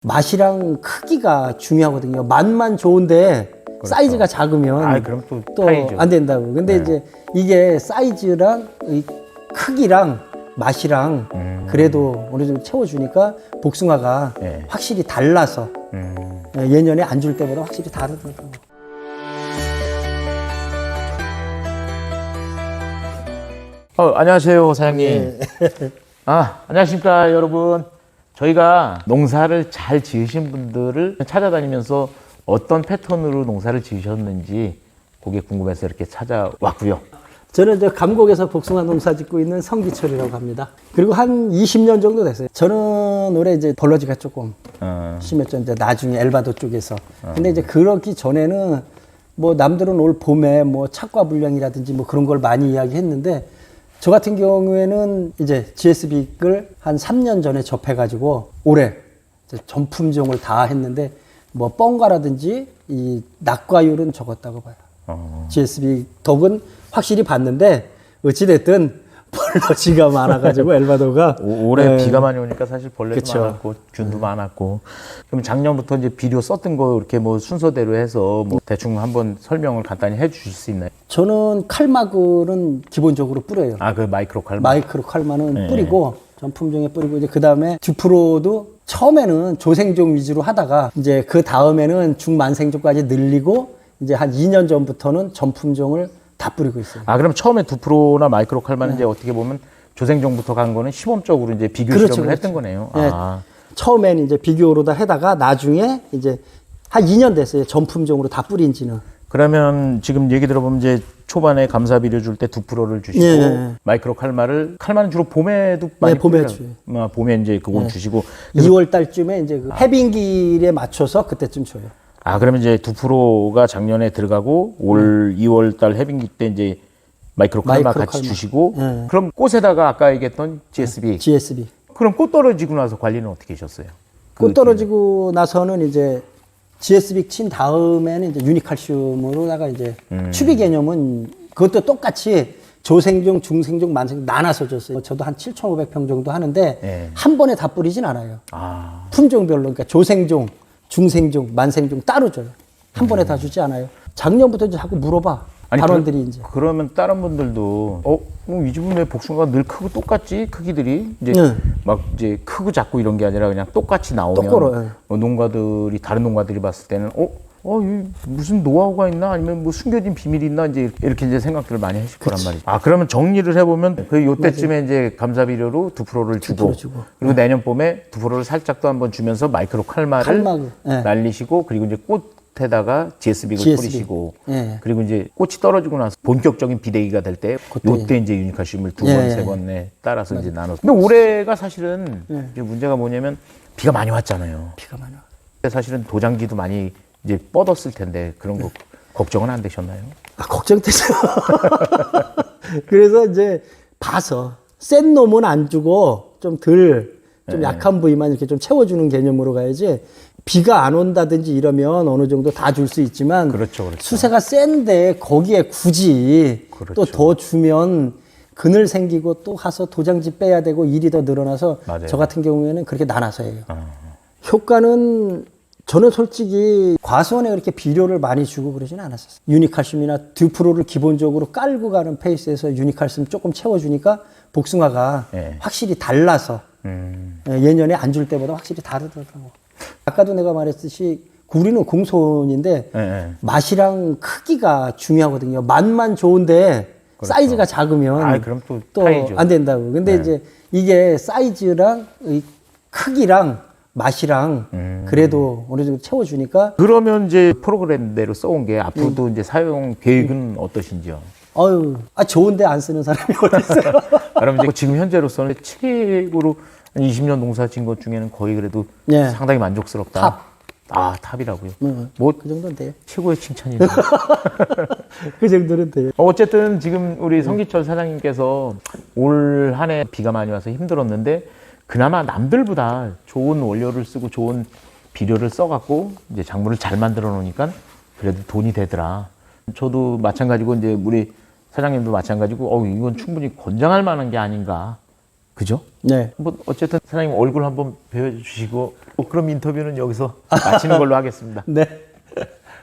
맛이랑 크기가 중요하거든요. 맛만 좋은데 그렇죠. 사이즈가 작으면 그럼 또 안 된다고. 근데 네. 이제 이게 사이즈랑 이 크기랑 맛이랑 그래도 어느 정도 채워주니까 복숭아가 네. 확실히 달라서 예년에 안 줄 때보다 확실히 다르더라고요. 안녕하세요, 사장님. 예. 안녕하십니까, 여러분. 저희가 농사를 잘 지으신 분들을 찾아다니면서 어떤 패턴으로 농사를 지으셨는지 그게 궁금해서 이렇게 찾아왔고요. 저는 저 감곡에서 복숭아 농사 짓고 있는 성기철이라고 합니다. 그리고 한 20년 정도 됐어요. 저는 올해 이제 벌러지가 조금 심했죠. 이제 나중에 엘바도 쪽에서. 근데 이제 그러기 전에는 뭐 남들은 올 봄에 뭐 착과 불량이라든지 뭐 그런 걸 많이 이야기했는데 저 같은 경우에는 이제 GS빅을 한 3년 전에 접해가지고 올해 이제 전품종을 다 했는데 뭐 뻥과라든지 이 낙과율은 적었다고 봐요. GS빅 덕은 확실히 봤는데 어찌됐든 벌러지가 많아가지고 엘바도가 올해 비가 많이 오니까 사실 벌레도 그쵸. 많았고 균도 많았고. 그럼 작년부터 이제 비료 썼던 거 이렇게 뭐 순서대로 해서 뭐 대충 한번 설명을 간단히 해주실 수 있나요? 저는 칼막은 기본적으로 뿌려요. 그 마이크로 칼마. 마이크로 칼마는 네. 뿌리고 전품종에 뿌리고 이제 그 다음에 듀프로도 처음에는 조생종 위주로 하다가 이제 그 다음에는 중만생종까지 늘리고 이제 한 2년 전부터는 전품종을 다 뿌리고 있어요. 그럼 처음에 두프로나 마이크로 칼마는 이제 어떻게 보면 조생종부터 간 거는 시범적으로 이제 비교 그렇죠, 실험을 그렇죠. 했던 거네요. 네. 처음에는 이제 비교로 다 해다가 나중에 이제 한 2년 됐어요. 전품종으로 다 뿌린 지는. 그러면 지금 얘기 들어보면 이제 초반에 감사 비료 줄 때 두프로를 주시고 예. 마이크로 칼마는 주로 봄에도 많이 봄에 뿌려요. 줘요. 봄에 이제 그걸 주시고 2월 달쯤에 이제 그 해빙길에 맞춰서 그때쯤 줘요. 그러면 이제 두프로가 작년에 들어가고 올 2월 달 해빙기 때 이제 마이크로 칼마 마이크로 같이 칼마. 주시고 예. 그럼 꽃에다가 아까 얘기했던 GSB GSB. 그럼 꽃 떨어지고 나서 관리는 어떻게 하셨어요? 꽃 떨어지고 나서는 이제 GSB 친 다음에는 이제 유니칼슘으로다가 이제 추비 개념은 그것도 똑같이 조생종, 중생종, 만생종 나눠서 줬어요. 저도 한 7,500평 정도 하는데 네. 한 번에 다 뿌리진 않아요. 품종별로 그러니까 조생종, 중생종, 만생종 따로 줘요. 한 번에 다 주지 않아요. 작년부터 이제 자꾸 물어봐. 단원들이 이제. 그러면 다른 분들도 이 집은 왜 복숭아가 늘 크고 똑같지 크기들이 이제 네. 막 이제 크고 작고 이런 게 아니라 그냥 똑같이 나오면 똑바로, 다른 농가들이 봤을 때는 이 무슨 노하우가 있나 아니면 뭐 숨겨진 비밀이 있나 이렇게 이제 생각들을 많이 하실 거란 말이죠. 그러면 정리를 해보면 요때쯤에 이제 감사 비료로 두프로를 주고 그리고 내년 봄에 두프로를 살짝 또 한번 주면서 마이크로 칼마를 네. 날리시고 그리고 이제 꽃에다가 GS빅을 GSB. 뿌리시고 예. 그리고 이제 꽃이 떨어지고 나서 본격적인 비대기가 될 때 요때 이제 유니칼슘을 두 번, 예. 세 번에 따라서 이제 나눠서. 근데 올해가 사실은 이제 문제가 뭐냐면 비가 많이 왔잖아요. 비가 많아. 사실은 도장기도 많이 이제 뻗었을 텐데 그런 거 걱정은 안 되셨나요? 걱정되죠. 그래서 이제 봐서 센 놈은 안 주고 좀 약한 부위만 이렇게 좀 채워주는 개념으로 가야지. 비가 안 온다든지 이러면 어느 정도 다 줄 수 있지만 그렇죠. 수세가 센데 거기에 굳이 그렇죠. 또 더 주면 그늘 생기고 또 가서 도장지 빼야 되고 일이 더 늘어나서 맞아요. 저 같은 경우에는 그렇게 나눠서 해요. 효과는 저는 솔직히 과수원에 그렇게 비료를 많이 주고 그러지는 않았었어요. 유니칼슘이나 듀프로를 기본적으로 깔고 가는 페이스에서 유니칼슘 조금 채워주니까 복숭아가 확실히 달라서 예년에 안 줄 때보다 확실히 다르더라고요. 아까도 내가 말했듯이 우리는 공손인데 맛이랑 크기가 중요하거든요. 맛만 좋은데 사이즈가 작으면 그럼 또 타이죠. 안 된다고. 근데 이제 이게 사이즈랑 이 크기랑 맛이랑 그래도 어느 정도 채워주니까 그러면 이제 프로그램대로 써온 게 앞으로도 이제 사용 계획은 어떠신지요? 좋은데 안 쓰는 사람이 어디 있어요? 그럼 이제 지금 현재로서는 최고로 20년 농사 지은 것 중에는 거의 그래도 상당히 만족스럽다. 탑이라고요. 뭐 그 정도는 돼요. 최고의 칭찬이네요. 그 정도는 돼요. 어쨌든 지금 우리 성기철 사장님께서 올 한 해 비가 많이 와서 힘들었는데 그나마 남들보다 좋은 원료를 쓰고 좋은 비료를 써갖고 이제 작물을 잘 만들어 놓으니까 그래도 돈이 되더라. 저도 마찬가지고 이제 우리 사장님도 마찬가지고 이건 충분히 권장할 만한 게 아닌가. 그죠? 네. 뭐 어쨌든 사장님 얼굴 한번 배워주시고 그럼 인터뷰는 여기서 마치는 걸로 하겠습니다. 네.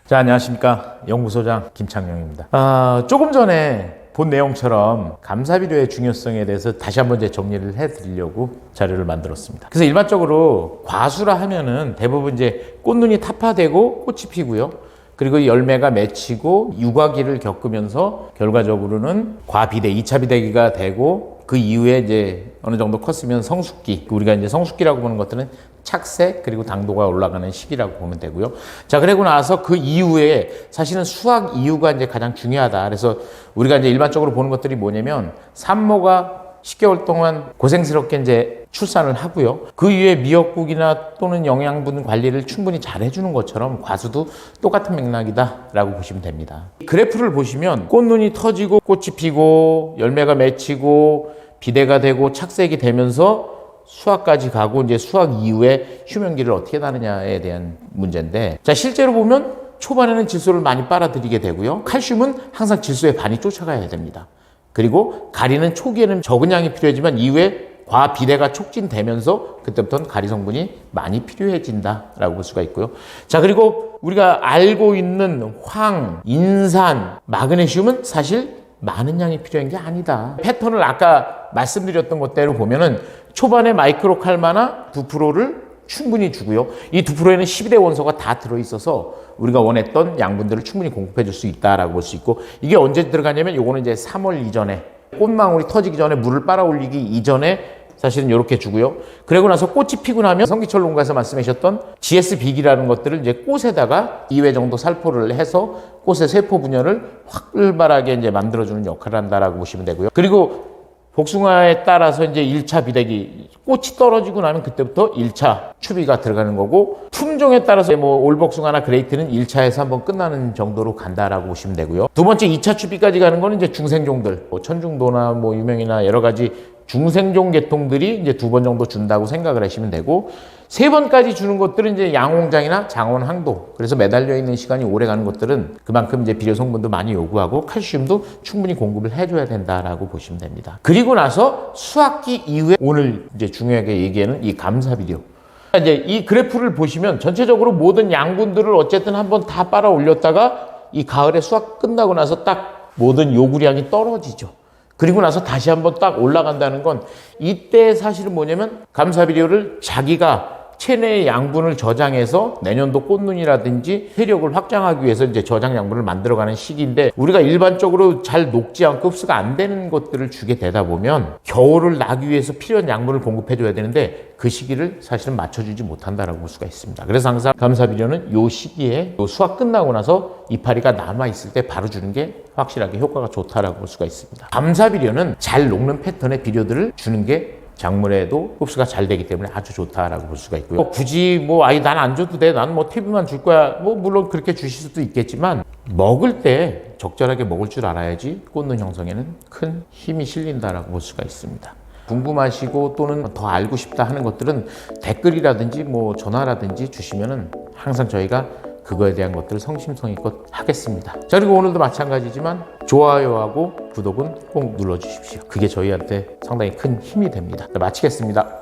자, 안녕하십니까. 연구소장 김창룡입니다. 조금 전에 본 내용처럼 감사비료의 중요성에 대해서 다시 한번 이제 정리를 해드리려고 자료를 만들었습니다. 그래서 일반적으로 과수라 하면은 대부분 이제 꽃눈이 타파되고 꽃이 피고요. 그리고 열매가 맺히고 유과기를 겪으면서 결과적으로는 과비대, 2차 비대기가 되고 그 이후에 이제 어느 정도 컸으면 성숙기, 우리가 이제 성숙기라고 보는 것들은 착색 그리고 당도가 올라가는 시기라고 보면 되고요. 자, 그리고 나서 그 이후에 사실은 수확 이후가 이제 가장 중요하다. 그래서 우리가 이제 일반적으로 보는 것들이 뭐냐면 산모가 10개월 동안 고생스럽게 이제 출산을 하고요. 그 이후에 미역국이나 또는 영양분 관리를 충분히 잘 해주는 것처럼 과수도 똑같은 맥락이다라고 보시면 됩니다. 그래프를 보시면 꽃눈이 터지고 꽃이 피고 열매가 맺히고 비대가 되고 착색이 되면서 수확까지 가고 이제 수확 이후에 휴면기를 어떻게 다느냐에 대한 문제인데, 자, 실제로 보면 초반에는 질소를 많이 빨아들이게 되고요. 칼슘은 항상 질소의 반이 쫓아가야 됩니다. 그리고 가리는 초기에는 적은 양이 필요하지만 이후에 과비대가 촉진되면서 그때부터는 가리 성분이 많이 필요해진다라고 볼 수가 있고요. 자, 그리고 우리가 알고 있는 황, 인산, 마그네슘은 사실 많은 양이 필요한 게 아니다. 패턴을 아까 말씀드렸던 것대로 보면은 초반에 마이크로칼마나 2%를 충분히 주고요. 이 2%에는 12대 원소가 다 들어있어서 우리가 원했던 양분들을 충분히 공급해 줄 수 있다라고 볼 수 있고, 이게 언제 들어가냐면 요거는 이제 3월 이전에 꽃망울이 터지기 전에 물을 빨아 올리기 이전에 사실은 이렇게 주고요. 그리고 나서 꽃이 피고 나면 성기철 농가에서 말씀하셨던 GSB기라는 것들을 이제 꽃에다가 2회 정도 살포를 해서 꽃의 세포 분열을 활발하게 이제 만들어주는 역할을 한다라고 보시면 되고요. 그리고 복숭아에 따라서 이제 1차 비대기, 꽃이 떨어지고 나면 그때부터 1차 추비가 들어가는 거고, 품종에 따라서 뭐 올복숭아나 그레이트는 1차에서 한번 끝나는 정도로 간다라고 보시면 되고요. 두 번째 2차 추비까지 가는 거는 이제 중생종들, 뭐 천중도나 뭐 유명이나 여러 가지 중생종 계통들이 이제 2번 정도 준다고 생각을 하시면 되고, 3번까지 주는 것들은 이제 양홍장이나 장원 항도, 그래서 매달려 있는 시간이 오래 가는 것들은 그만큼 이제 비료 성분도 많이 요구하고 칼슘도 충분히 공급을 해줘야 된다라고 보시면 됩니다. 그리고 나서 수확기 이후에 오늘 이제 중요하게 얘기하는 이 감사비료. 이제 이 그래프를 보시면 전체적으로 모든 양분들을 어쨌든 한번 다 빨아 올렸다가 이 가을에 수확 끝나고 나서 딱 모든 요구량이 떨어지죠. 그리고 나서 다시 한번 딱 올라간다는 건 이때 사실은 뭐냐면 감사비료를 자기가 체내의 양분을 저장해서 내년도 꽃눈이라든지 세력을 확장하기 위해서 이제 저장 양분을 만들어가는 시기인데, 우리가 일반적으로 잘 녹지 않고 흡수가 안 되는 것들을 주게 되다 보면 겨울을 나기 위해서 필요한 양분을 공급해줘야 되는데 그 시기를 사실은 맞춰주지 못한다라고 볼 수가 있습니다. 그래서 항상 감사비료는 요 시기에 요 수확 끝나고 나서 이파리가 남아있을 때 바로 주는 게 확실하게 효과가 좋다라고 볼 수가 있습니다. 감사비료는 잘 녹는 패턴의 비료들을 주는 게 작물에도 흡수가 잘 되기 때문에 아주 좋다라고 볼 수가 있고요. 굳이 뭐 난 안 줘도 돼, 난 뭐 TV만 줄 거야, 뭐 물론 그렇게 주실 수도 있겠지만 먹을 때 적절하게 먹을 줄 알아야지 꽃눈 형성에는 큰 힘이 실린다라고 볼 수가 있습니다. 궁금하시고 또는 더 알고 싶다 하는 것들은 댓글이라든지 뭐 전화라든지 주시면은 항상 저희가 그거에 대한 것들을 성심성의껏 하겠습니다. 자, 그리고 오늘도 마찬가지지만 좋아요하고 구독은 꼭 눌러주십시오. 그게 저희한테 상당히 큰 힘이 됩니다. 마치겠습니다.